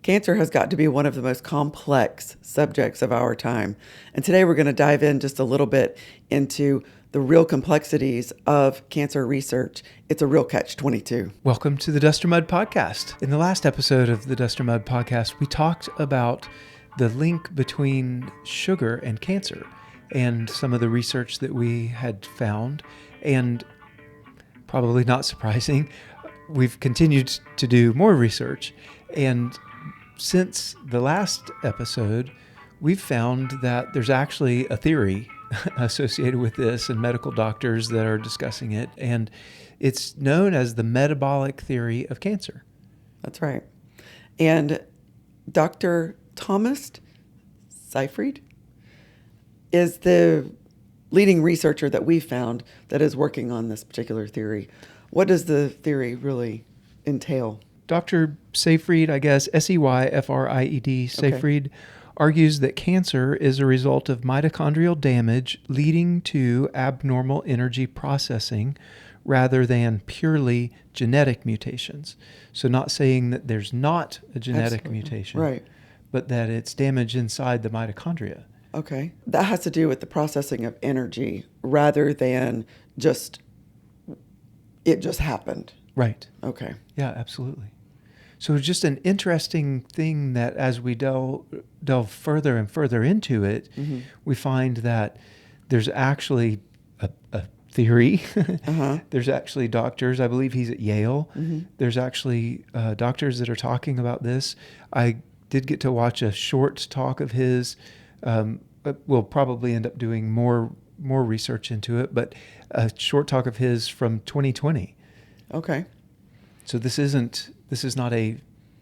Cancer has got to be one of the most complex subjects of our time. And today we're going to dive in just a little bit into the real complexities of cancer research. It's a real catch-22. Welcome to the Dust or Mud Podcast. In the last episode of the Dust or Mud Podcast, we talked about the link between sugar and cancer and some of the research that we had found. And probably not surprising, we've continued to do more research. And since the last episode, we've found that there's actually a theory associated with this and medical doctors that are discussing it. And it's known as the metabolic theory of cancer. That's right. And Dr. Thomas Seyfried is the leading researcher that we found that is working on this particular theory. What does the theory really entail? Dr. Seyfried, I guess, Seyfried, Seyfried, argues that cancer is a result of mitochondrial damage leading to abnormal energy processing rather than purely genetic mutations. So not saying that there's not a genetic mutation, right, but that it's damage inside the mitochondria. Okay. That has to do with the processing of energy rather than just, it just happened. Right. Okay. Yeah, absolutely. So it's just an interesting thing that as we delve further and further into it, we find that there's actually a theory. There's actually doctors. I believe he's at Yale. There's actually doctors that are talking about this. I did get to watch a short talk of his. We'll probably end up doing more research into it, but a short talk of his from 2020. Okay. So this is not a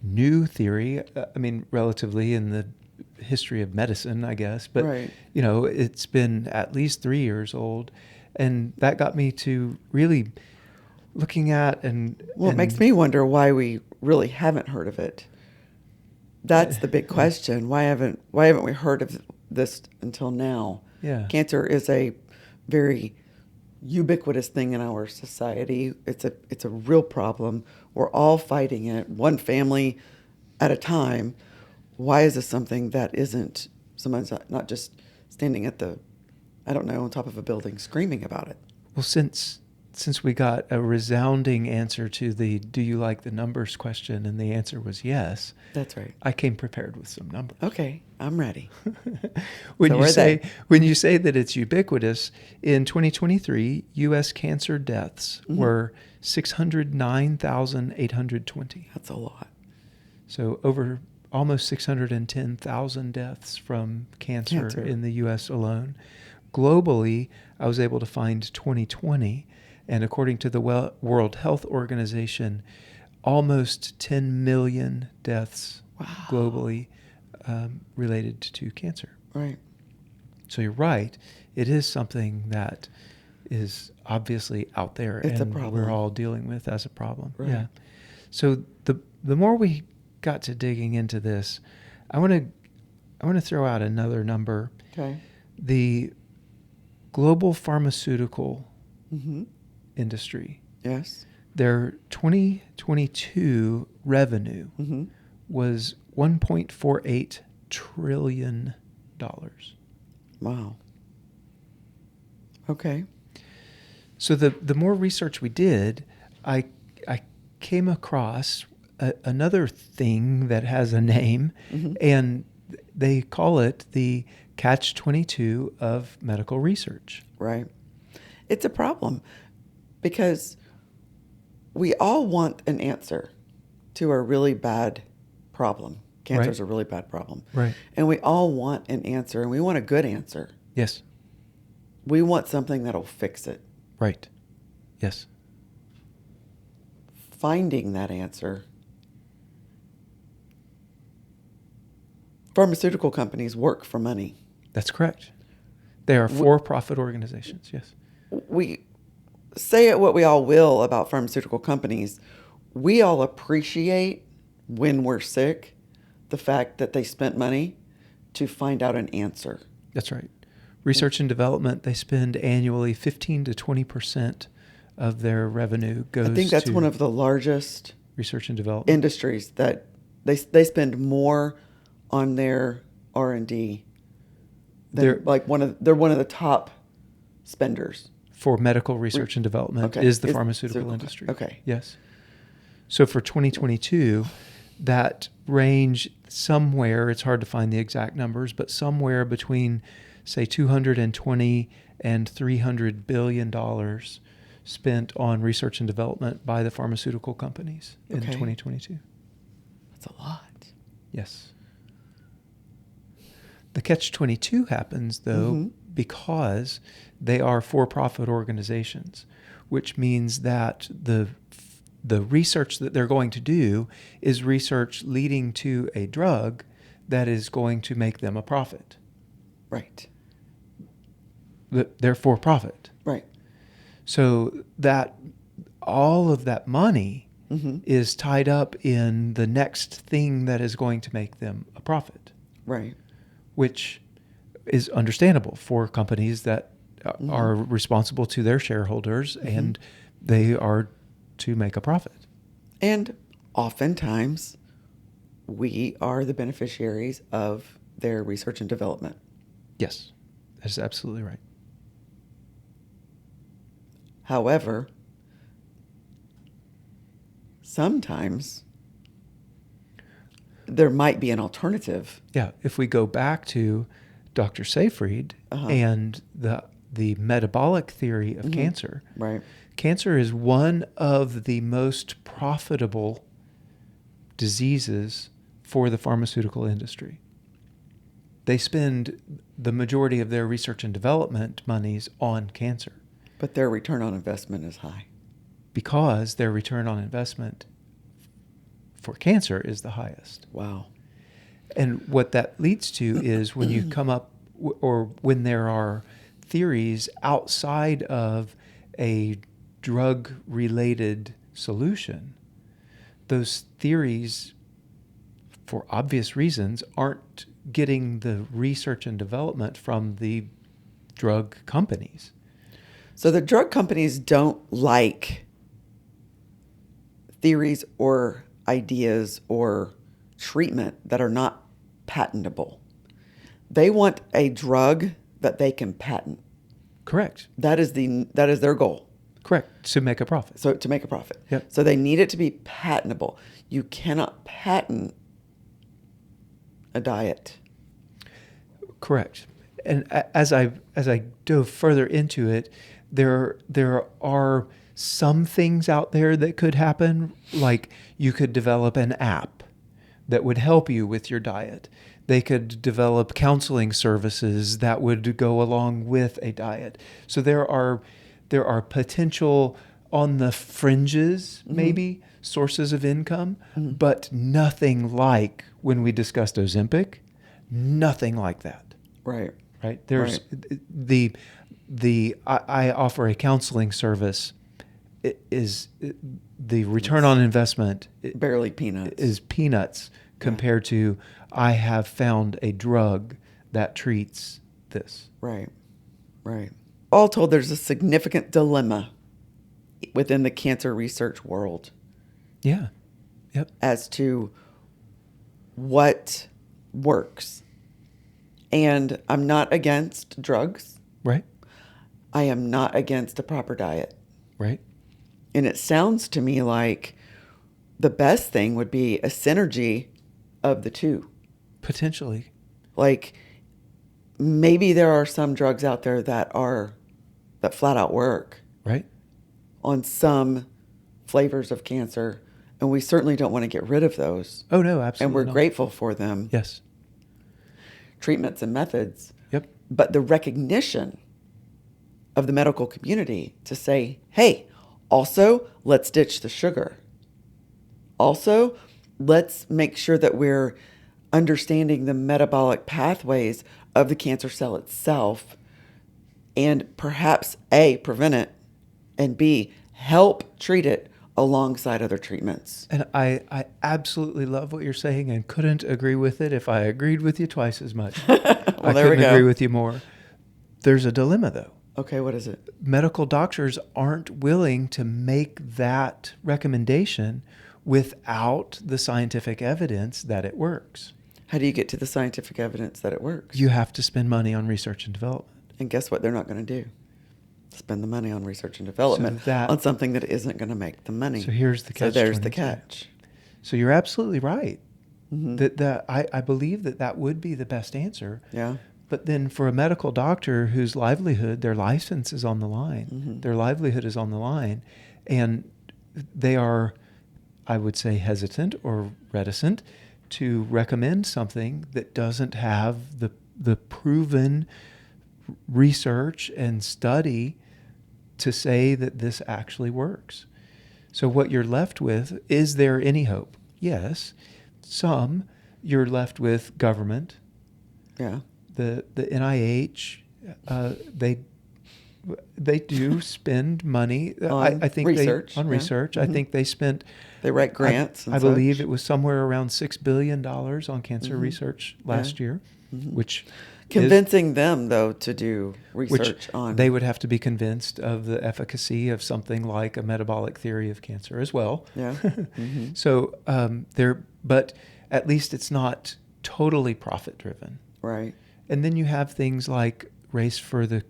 new theory. I mean, relatively in the history of medicine, I guess. But, right. It's been at least 3 years old. And that got me to really looking at Well, it makes me wonder why we really haven't heard of it. That's the big question. Why haven't we heard of this until now? Yeah. Cancer is a very ubiquitous thing in our society. It's a real problem. We're all fighting it, one family at a time. Why is this something that isn't someone's not just standing at on top of a building screaming about it? Well, since we got a resounding answer to the "Do you like the numbers?" question, and the answer was yes. That's right. I came prepared with some numbers. Okay, I'm ready. When you say that it's ubiquitous, in 2023, U.S. cancer deaths were 609,820. That's a lot. So over almost 610,000 deaths from cancer in the U.S. alone. Globally, I was able to find 2020, and according to the World Health Organization, almost 10 million deaths globally related to cancer. Right. So you're right. It is something that is obviously out there, it's and a problem we're all dealing with as a problem. Right. Yeah. So the more we got to digging into this, I want to throw out another number. Okay. The global pharmaceutical industry. Yes. Their 2022 revenue was $1.48 trillion. Wow. Okay. So the more research we did, I came across another thing that has a name, and they call it the catch-22 of medical research. Right. It's a problem because we all want an answer to a really bad problem. Cancer is a really bad problem. Right. And we all want an answer, and we want a good answer. Yes. We want something that'll fix it. Right. Yes. Finding that answer. Pharmaceutical companies work for money. That's correct. They are for-profit organizations, yes. We say it what we all will about pharmaceutical companies. We all appreciate when we're sick the fact that they spent money to find out an answer. That's right. Research and development, they spend annually 15 to 20% of their revenue goes to... I think that's one of the largest research and development industries that They spend more on their R&D than They're they're one of the top spenders. for medical research and development Okay. is the pharmaceutical okay. industry. Okay. Yes. So for 2022, that range somewhere, it's hard to find the exact numbers, but somewhere between, say, 220 and $300 billion spent on research and development by the pharmaceutical companies in Okay. 2022. That's a lot. Yes. The catch-22 happens, though, Mm-hmm. because they are for-profit organizations, which means that the research that they're going to do is research leading to a drug that is going to make them a profit. Right. They're for-profit. Right. So that all of that money Mm-hmm. is tied up in the next thing that is going to make them a profit, Right. which is understandable for companies that Mm-hmm. are responsible to their shareholders, Mm-hmm. and they are to make a profit. And oftentimes, we are the beneficiaries of their research and development. Yes, that's absolutely right. However, sometimes there might be an alternative. Yeah, if we go back to Dr. Seyfried Uh-huh. and the metabolic theory of Mhm. cancer, Right. cancer is one of the most profitable diseases for the pharmaceutical industry. They spend the majority of their research and development monies on cancer But their return on investment is high. because their return on investment for cancer is the highest. Wow. And what that leads to is when you come up, or when there are theories outside of a drug-related solution, those theories, for obvious reasons, aren't getting the research and development from the drug companies. So the drug companies don't like theories or ideas or treatment that are not patentable. They want a drug that they can patent. Correct. That is their goal. Correct. To make a profit. So to make a profit. Yep. So they need it to be patentable. You cannot patent a diet. Correct. And as I dove further into it, there are some things out there that could happen, like you could develop an app that would help you with your diet. They could develop counseling services that would go along with a diet. So there are potential on the fringes, maybe, sources of income, but nothing like when we discussed Ozempic, nothing like that. Right. Right? There's I offer a counseling service. The return on investment Barely peanuts. is peanuts compared to I have found a drug that treats this. Right. Right. All told, there's a significant dilemma within the cancer research world Yeah. Yep. as to what works. And I'm not against drugs. Right. I am not against a proper diet. Right. And it sounds to me like the best thing would be a synergy of the two. Potentially. Like maybe there are some drugs out there that flat out work Right. on some flavors of cancer, and we certainly don't want to get rid of those. Oh no, absolutely. And we're not. grateful for them. Yes. Treatments and methods. Yep. But the recognition of the medical community to say, hey, also, let's ditch the sugar. Also, let's make sure that we're understanding the metabolic pathways of the cancer cell itself and perhaps A, prevent it, and B, help treat it alongside other treatments. And I absolutely love what you're saying and couldn't agree with it if I agreed with you twice as much. Well, I there we couldn't go. agree with you more. There's a dilemma, though. Okay, what is it? Medical doctors aren't willing to make that recommendation without the scientific evidence that it works. How do you get to the scientific evidence that it works? You have to spend money on research and development. And guess what they're not going to do? Spend the money on research and development on something that isn't going to make the money. So here's the catch. So there's the catch. So you're absolutely right. Mm-hmm. I believe that would be the best answer. Yeah. But then for a medical doctor whose livelihood, their license is on the line, mm-hmm. their livelihood is on the line, and they are, I would say, hesitant or reticent to recommend something that doesn't have the proven research and study to say that this actually works. So what you're left with, is there any hope? Yes. Some. You're left with government. Yeah. The NIH, they do spend money. I think research. Research. Mm-hmm. I think they spent. They write grants. I believe it was somewhere around $6 billion on cancer mm-hmm. research last year, mm-hmm. which convincing them though to do research on. They would have to be convinced of the efficacy of something like a metabolic theory of cancer as well. Yeah. Mm-hmm. So but at least it's not totally profit driven. Right. And then you have things like Race for the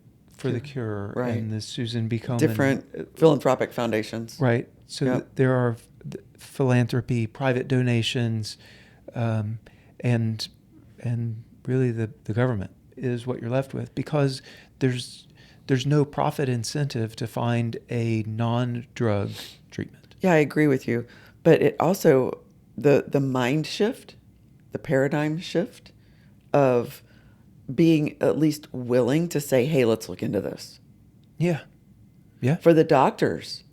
Cure, right. and the Susan B. Komen. Different philanthropic foundations. Right. So there are philanthropy, private donations, and really the government is what you're left with, because there's no profit incentive to find a non-drug treatment. Yeah, I agree with you. But it also, the mind shift, the paradigm shift of being at least willing to say, hey, let's look into this. Yeah. Yeah. For the doctors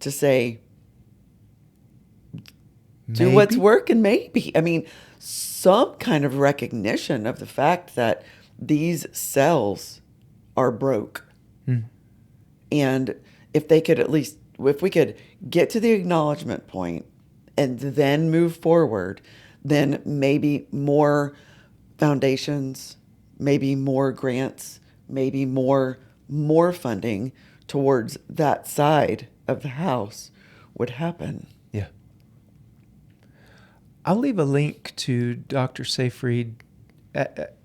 to say, do what's working, maybe. I mean, some kind of recognition of the fact that these cells are broke. And if they could if we could get to the acknowledgement point and then move forward, then maybe more foundations, maybe more grants, maybe more funding towards that side of the house would happen. Yeah. I'll leave a link to Dr. Seyfried.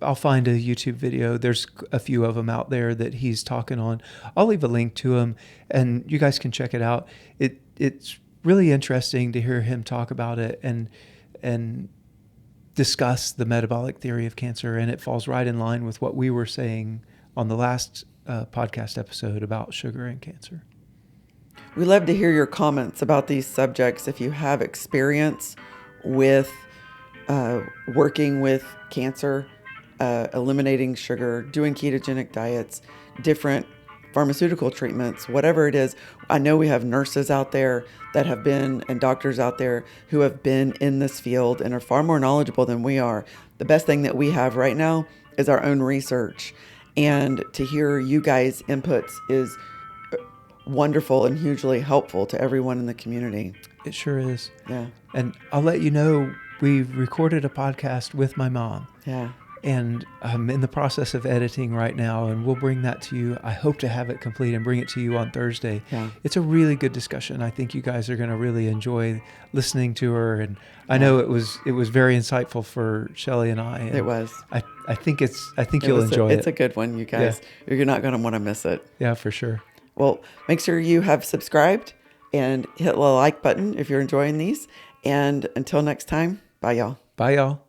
I'll find a YouTube video. There's a few of them out there that he's talking on. I'll leave a link to him, and you guys can check it out. It's really interesting to hear him talk about it and discuss the metabolic theory of cancer, and it falls right in line with what we were saying on the last podcast episode about sugar and cancer. We love to hear your comments about these subjects. If you have experience with working with cancer, eliminating sugar, doing ketogenic diets, different pharmaceutical treatments, whatever it is. I know we have nurses out there that have been, and doctors out there who have been in this field and are far more knowledgeable than we are. The best thing that we have right now is our own research. And to hear you guys' inputs is wonderful and hugely helpful to everyone in the community. It sure is. Yeah. And I'll let you know, we've recorded a podcast with my mom. Yeah. And I'm in the process of editing right now, and we'll bring that to you. I hope to have it complete and bring it to you on Thursday. Yeah. It's a really good discussion. I think you guys are going to really enjoy listening to her. And I know it was very insightful for Shelley and I. And it was. I think you'll enjoy it. It's a good one, you guys. Yeah. You're not going to want to miss it. Yeah, for sure. Well, make sure you have subscribed and hit the like button if you're enjoying these. And until next time, bye, y'all. Bye, y'all.